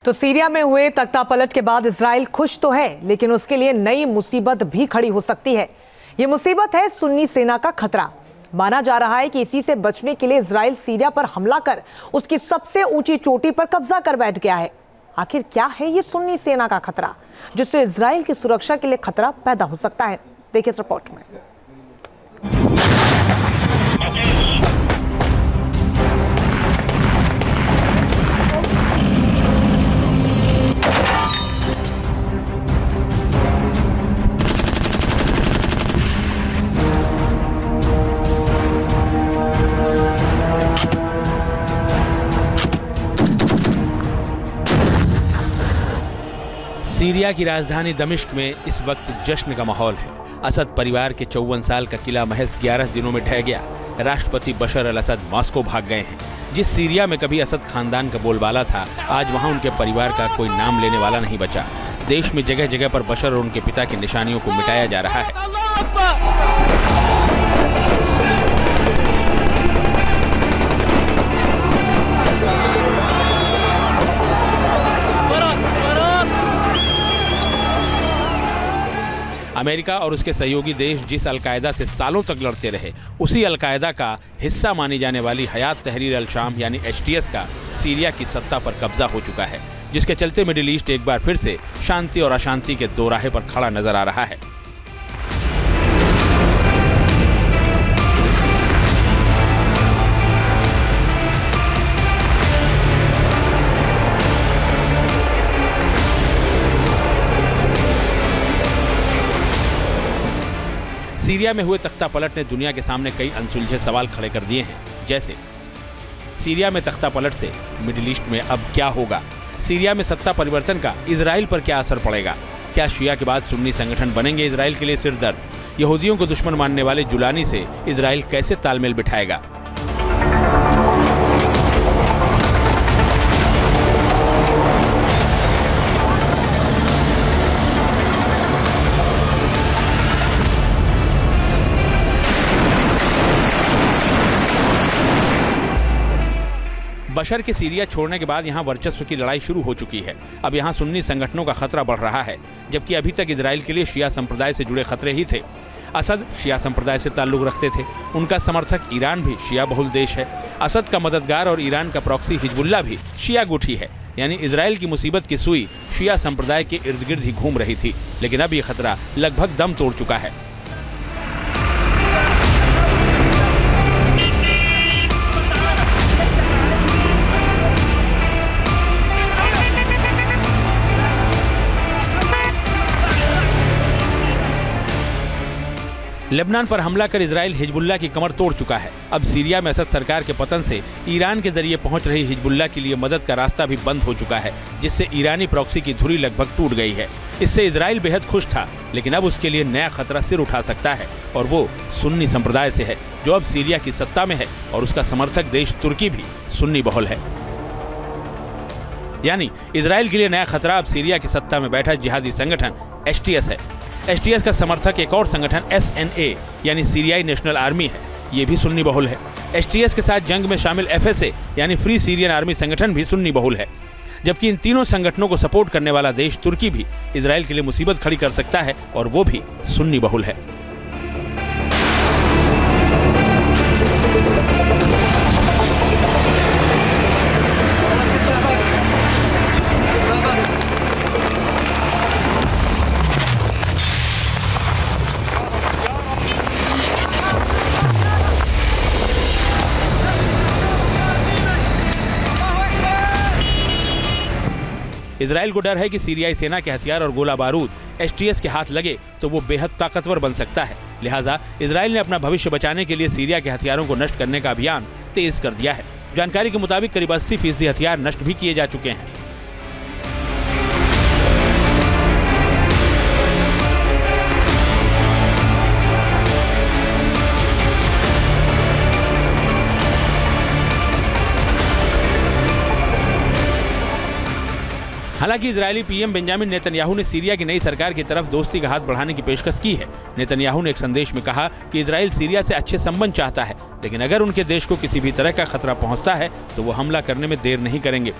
तो सीरिया में हुए तख्तापलट के बाद इजराइल खुश तो है, लेकिन उसके लिए नई मुसीबत भी खड़ी हो सकती है। ये मुसीबत है सुन्नी सेना का खतरा। माना जा रहा है कि इसी से बचने के लिए इजराइल सीरिया पर हमला कर उसकी सबसे ऊंची चोटी पर कब्जा कर बैठ गया है। आखिर क्या है ये सुन्नी सेना का खतरा, जिससे इजराइल की सुरक्षा के लिए खतरा पैदा हो सकता है? देखिए इस रिपोर्ट में। सीरिया की राजधानी दमिश्क में इस वक्त जश्न का माहौल है। असद परिवार के 54 साल का किला महज 11 दिनों में ढह गया। राष्ट्रपति बशर अल असद मॉस्को भाग गए हैं। जिस सीरिया में कभी असद खानदान का बोलबाला था, आज वहां उनके परिवार का कोई नाम लेने वाला नहीं बचा। देश में जगह जगह पर बशर और उनके पिता की निशानियों को मिटाया जा रहा है। अमेरिका और उसके सहयोगी देश जिस अलकायदा से सालों तक लड़ते रहे, उसी अलकायदा का हिस्सा मानी जाने वाली हयात तहरीर अल शाम यानी HTS का सीरिया की सत्ता पर कब्जा हो चुका है, जिसके चलते मिडिल ईस्ट एक बार फिर से शांति और अशांति के दोराहे पर खड़ा नजर आ रहा है। सीरिया में हुए तख्तापलट ने दुनिया के सामने कई अनसुलझे सवाल खड़े कर दिए हैं, जैसे सीरिया में तख्तापलट से मिडिल ईस्ट में अब क्या होगा? सीरिया में सत्ता परिवर्तन का इजराइल पर क्या असर पड़ेगा? क्या शिया के बाद सुन्नी संगठन बनेंगे इजराइल के लिए सिरदर्द? यहूदियों को दुश्मन मानने वाले जुलानी से इजराइल कैसे तालमेल बिठाएगा? बशर के सीरिया छोड़ने के बाद यहां वर्चस्व की लड़ाई शुरू हो चुकी है। अब यहां सुन्नी संगठनों का खतरा बढ़ रहा है, जबकि अभी तक इजराइल के लिए शिया संप्रदाय से जुड़े खतरे ही थे। असद शिया संप्रदाय से ताल्लुक रखते थे। उनका समर्थक ईरान भी शिया बहुल देश है। असद का मददगार और ईरान का प्रॉक्सी हिजबुल्लाह भी शिया गुठी है। यानी इजराइल की मुसीबत की सुई शिया संप्रदाय के इर्द गिर्द ही घूम रही थी, लेकिन अब ये खतरा लगभग दम तोड़ चुका है। लेबनान पर हमला कर इजराइल हिजबुल्लाह की कमर तोड़ चुका है। अब सीरिया में असद सरकार के पतन से ईरान के जरिए पहुंच रही हिजबुल्लाह के लिए मदद का रास्ता भी बंद हो चुका है, जिससे ईरानी प्रॉक्सी की धुरी लगभग टूट गई है। इससे इजराइल बेहद खुश था, लेकिन अब उसके लिए नया खतरा सिर उठा सकता है, और वो सुन्नी संप्रदाय से है, जो अब सीरिया की सत्ता में है, और उसका समर्थक देश तुर्की भी सुन्नी बहुल है। यानी इजराइल के लिए नया खतरा अब सीरिया की सत्ता में बैठा जिहादी संगठन HTS है। HTS का समर्थक एक और संगठन SNA यानी सीरियाई नेशनल आर्मी है। ये भी सुन्नी बहुल है। HTS के साथ जंग में शामिल FSA यानी फ्री सीरियन आर्मी संगठन भी सुन्नी बहुल है। जबकि इन तीनों संगठनों को सपोर्ट करने वाला देश तुर्की भी इजराइल के लिए मुसीबत खड़ी कर सकता है, और वो भी सुन्नी बहुल है। इजराइल को डर है कि सीरियाई सेना के हथियार और गोला बारूद HTS के हाथ लगे तो वो बेहद ताकतवर बन सकता है। लिहाजा इजराइल ने अपना भविष्य बचाने के लिए सीरिया के हथियारों को नष्ट करने का अभियान तेज कर दिया है। जानकारी के मुताबिक करीब 80% हथियार नष्ट भी किए जा चुके हैं। हालांकि इजरायली PM बेंजामिन नेतन्याहू ने सीरिया की नई सरकार की तरफ दोस्ती का हाथ बढ़ाने की पेशकश की है। नेतन्याहू ने एक संदेश में कहा कि इजराइल सीरिया से अच्छे संबंध चाहता है, लेकिन अगर उनके देश को किसी भी तरह का खतरा पहुंचता है तो वो हमला करने में देर नहीं करेंगे।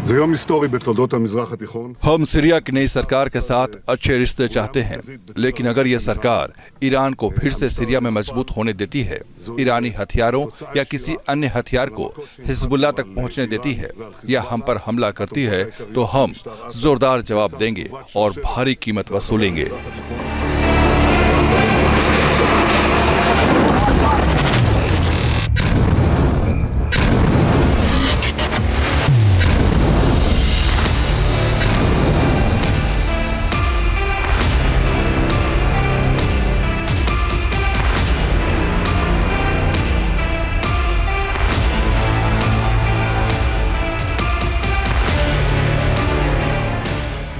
זה יום היסטורי בתולדות המזרח התיכון. हम सीरिया की नई सरकार के साथ अच्छे रिश्ते चाहते हैं, लेकिन अगर ये सरकार ईरान को फिर से सीरिया में मजबूत होने देती है, ईरानी हथियारों या किसी अन्य हथियार को हिजबुल्लाह तक पहुंचने देती है या हम पर हमला करती है, तो हम जोरदार जवाब देंगे और भारी कीमत वसूलेंगे।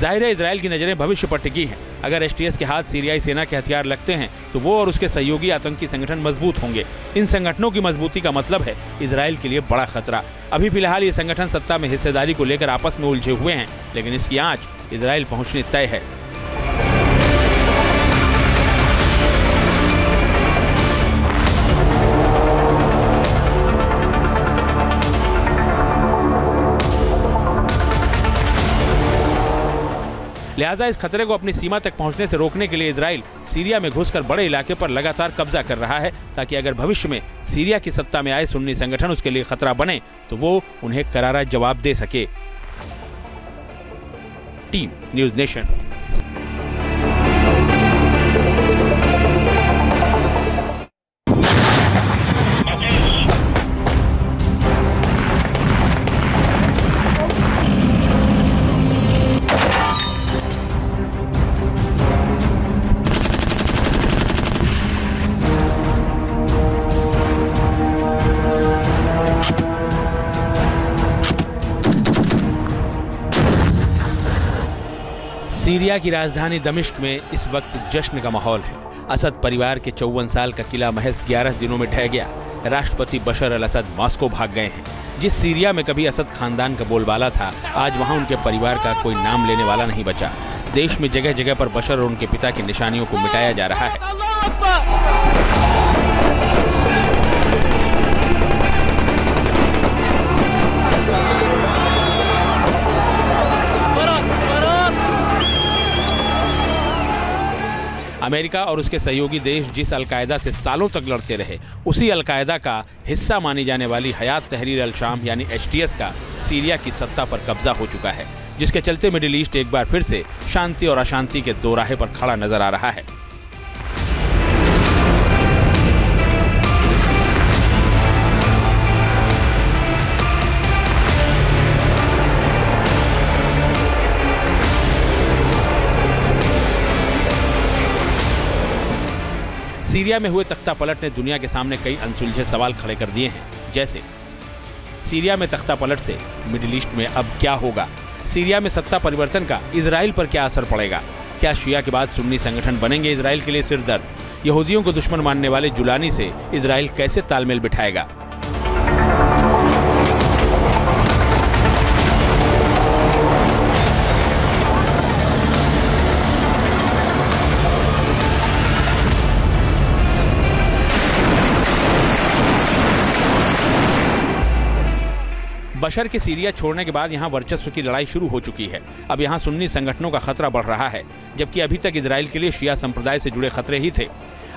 जाहिर है इजराइल की नजरें भविष्य पर टिकी हैं। अगर एसटीएस के हाथ सीरियाई सेना के हथियार लगते हैं तो वो और उसके सहयोगी आतंकी संगठन मजबूत होंगे। इन संगठनों की मजबूती का मतलब है इजराइल के लिए बड़ा खतरा। अभी फिलहाल ये संगठन सत्ता में हिस्सेदारी को लेकर आपस में उलझे हुए हैं, लेकिन इसकी आंच इजराइल पहुंचनी तय है। लिहाजा इस खतरे को अपनी सीमा तक पहुंचने से रोकने के लिए इजराइल सीरिया में घुसकर बड़े इलाके पर लगातार कब्जा कर रहा है, ताकि अगर भविष्य में सीरिया की सत्ता में आए सुन्नी संगठन उसके लिए खतरा बने तो वो उन्हें करारा जवाब दे सके। Team news nation. सीरिया की राजधानी दमिश्क में इस वक्त जश्न का माहौल है। असद परिवार के 54 साल का किला महज 11 दिनों में ढह गया। राष्ट्रपति बशर अल असद मॉस्को भाग गए हैं। जिस सीरिया में कभी असद खानदान का बोलबाला था, आज वहां उनके परिवार का कोई नाम लेने वाला नहीं बचा। देश में जगह जगह पर बशर और उनके पिता की निशानियों को मिटाया जा रहा है। अमेरिका और उसके सहयोगी देश जिस अलकायदा से सालों तक लड़ते रहे, उसी अलकायदा का हिस्सा मानी जाने वाली हयात तहरीर अल शाम यानी एचटीएस का सीरिया की सत्ता पर कब्जा हो चुका है, जिसके चलते मिडिल ईस्ट एक बार फिर से शांति और अशांति के दोराहे पर खड़ा नजर आ रहा है। सीरिया में हुए तख्ता पलट ने दुनिया के सामने कई अनसुलझे सवाल खड़े कर दिए हैं, जैसे सीरिया में तख्ता पलट से मिडिल ईस्ट में अब क्या होगा? सीरिया में सत्ता परिवर्तन का इजराइल पर क्या असर पड़ेगा? क्या शिया के बाद सुन्नी संगठन बनेंगे इजराइल के लिए सिरदर्द? यहूदियों को दुश्मन मानने वाले जुलानी से इजराइल कैसे तालमेल बिठाएगा? बशर के सीरिया छोड़ने के बाद यहां वर्चस्व की लड़ाई शुरू हो चुकी है। अब यहां सुन्नी संगठनों का खतरा बढ़ रहा है, जबकि अभी तक इजराइल के लिए शिया संप्रदाय से जुड़े खतरे ही थे।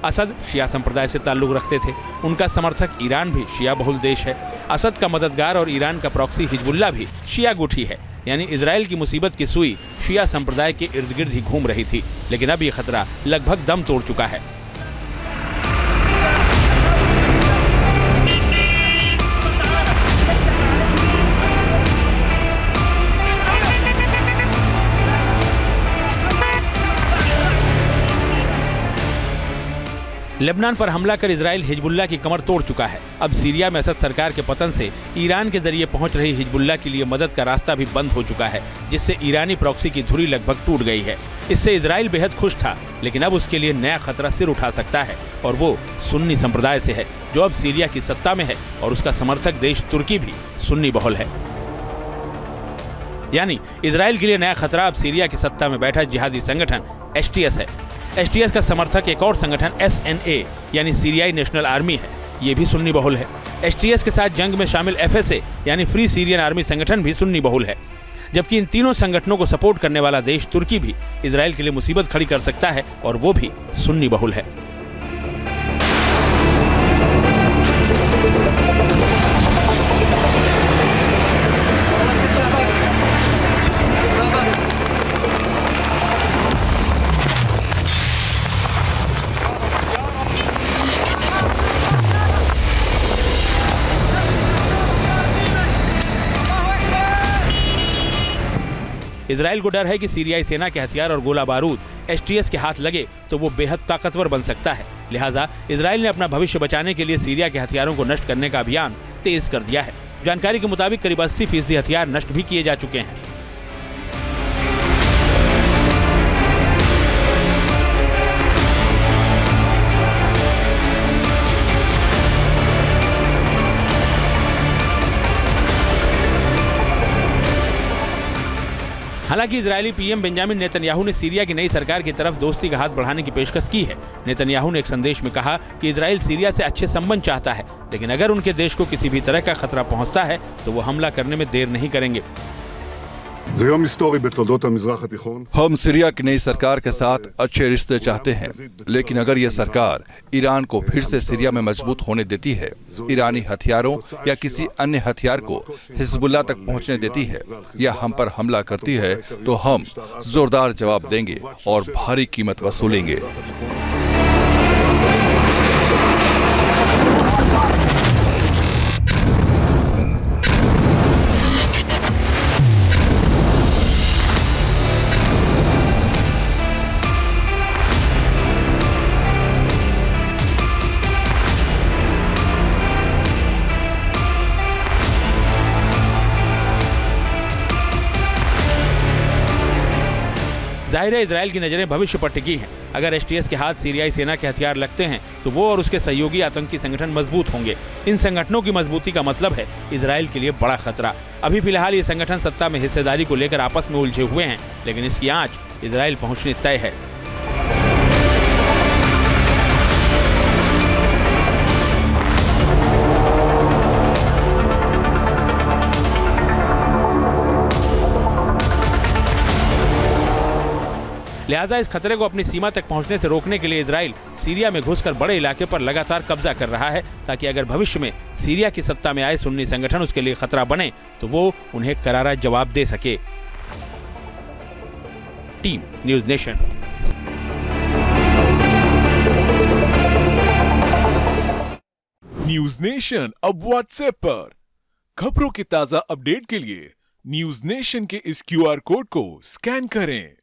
असद शिया संप्रदाय से ताल्लुक रखते थे, उनका समर्थक ईरान भी शिया बहुल देश है। असद का मददगार और ईरान का प्रॉक्सी हिजबुल्ला भी शिया गुठी है। यानी इजराइल की मुसीबत की सुई शिया संप्रदाय के इर्द गिर्द ही घूम रही थी, लेकिन अब ये खतरा लगभग दम तोड़ चुका है। लेबनान पर हमला कर इजराइल हिजबुल्लाह की कमर तोड़ चुका है। अब सीरिया में असद सरकार के पतन से ईरान के जरिए पहुंच रही हिजबुल्लाह के लिए मदद का रास्ता भी बंद हो चुका है, जिससे ईरानी प्रॉक्सी की धुरी लगभग टूट गई है। इससे इजराइल बेहद खुश था, लेकिन अब उसके लिए नया खतरा सिर उठा सकता है, और वो सुन्नी संप्रदाय से है, जो अब सीरिया की सत्ता में है, और उसका समर्थक देश तुर्की भी सुन्नी बहुल है। यानी इजराइल के लिए नया खतरा अब सीरिया की सत्ता में बैठा जिहादी संगठन एचटीएस है। एचटीएस का समर्थक एक और संगठन एसएनए यानी सीरियाई नेशनल आर्मी है, ये भी सुन्नी बहुल है। एसटीएस के साथ जंग में शामिल एफएसए यानी फ्री सीरियन आर्मी संगठन भी सुन्नी बहुल है, जबकि इन तीनों संगठनों को सपोर्ट करने वाला देश तुर्की भी इजराइल के लिए मुसीबत खड़ी कर सकता है और वो भी सुन्नी बहुल है। इजराइल को डर है कि सीरियाई सेना के हथियार और गोला बारूद एसटीएस के हाथ लगे तो वो बेहद ताकतवर बन सकता है। लिहाजा इजराइल ने अपना भविष्य बचाने के लिए सीरिया के हथियारों को नष्ट करने का अभियान तेज कर दिया है। जानकारी के मुताबिक करीब 80% हथियार नष्ट भी किए जा चुके हैं। हालांकि इजरायली पीएम बेंजामिन नेतन्याहू ने सीरिया की नई सरकार की तरफ दोस्ती का हाथ बढ़ाने की पेशकश की है। नेतन्याहू ने एक संदेश में कहा कि इजराइल सीरिया से अच्छे संबंध चाहता है, लेकिन अगर उनके देश को किसी भी तरह का खतरा पहुंचता है तो वो हमला करने में देर नहीं करेंगे। זה יום היסטורי בתולדות המזרח התיכון. हम सीरिया की नई सरकार के साथ अच्छे रिश्ते चाहते हैं, लेकिन अगर ये सरकार ईरान को फिर से सीरिया में मजबूत होने देती है, ईरानी हथियारों या किसी अन्य हथियार को हिजबुल्लाह तक पहुंचने देती है या हम पर हमला करती है तो हम जोरदार जवाब देंगे और भारी कीमत वसूलेंगे। जाहिर है इजराइल की नजरें भविष्य पर टिकी हैं। अगर एसटीएस के हाथ सीरियाई सेना के हथियार लगते हैं तो वो और उसके सहयोगी आतंकी संगठन मजबूत होंगे। इन संगठनों की मजबूती का मतलब है इजराइल के लिए बड़ा खतरा। अभी फिलहाल ये संगठन सत्ता में हिस्सेदारी को लेकर आपस में उलझे हुए हैं, लेकिन इसकी आंच इजराइल पहुंचनी तय है। लिहाजा इस खतरे को अपनी सीमा तक पहुंचने से रोकने के लिए इजराइल सीरिया में घुसकर बड़े इलाके पर लगातार कब्जा कर रहा है, ताकि अगर भविष्य में सीरिया की सत्ता में आए सुन्नी संगठन उसके लिए खतरा बने तो वो उन्हें करारा जवाब दे सके। Team news nation. News nation अब व्हाट्सएप पर खबरों की ताजा अपडेट के लिए न्यूज़ नेशन के इस क्यूआर कोड को स्कैन करें।